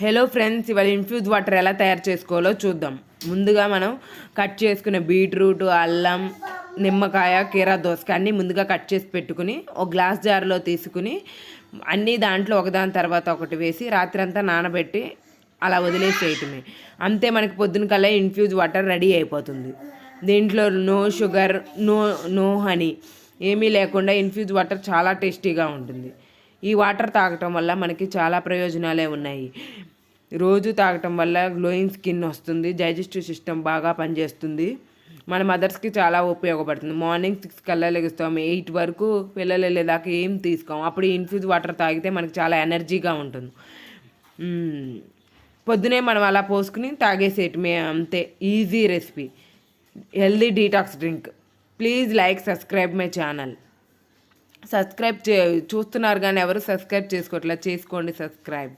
Hello friends, ఇవాళ infuse water ఎలా తయారు చేసుకోవాలో చూద్దాం. ముందుగా మనం కట్ చేసుకునే బీట్రూట్, అల్లం, నిమ్మకాయ, కీరా దోసకాయ అన్నీ ముందుగా కట్ చేసి పెట్టుకుని ఒక గ్లాస్ జార్లో తీసుకుని అన్నీ దాంట్లో ఒకదాని తర్వాత ఒకటి వేసి రాత్రంతా నానబెట్టి అలా వదిలేసేయటమే. అంతే, మనకి పొద్దున కల్లా ఇన్ఫ్యూజ్ వాటర్ రెడీ అయిపోతుంది. దీంట్లో నో షుగర్, నో హనీ ఏమీ లేకుండా ఇన్ఫ్యూజ్ వాటర్ చాలా టేస్టీగా ఉంటుంది. ఈ వాటర్ తాగటం వల్ల మనకి చాలా ప్రయోజనాలే ఉన్నాయి. రోజు తాగటం వల్ల గ్లోయింగ్ స్కిన్ వస్తుంది, డైజెస్టివ్ సిస్టమ్ బాగా పనిచేస్తుంది, మన మదర్స్కి చాలా ఉపయోగపడుతుంది. మార్నింగ్ 6 కల్లా లెగుస్తాం, 8 వరకు పిల్లలు వెళ్ళేదాకా ఏం తీసుకోం. అప్పుడు ఇన్ఫ్యూజ్ వాటర్ తాగితే మనకి చాలా ఎనర్జీగా ఉంటుంది. పొద్దునే మనం అలా పోసుకుని తాగేసేయటమే, అంతే. Easy recipe, healthy detox drink. Please like, subscribe my channel. చూస్తున్నారు కానీ ఎవరు సబ్స్క్రైబ్ చేసుకోవట్లేదు, చేసుకోండి సబ్స్క్రైబ్.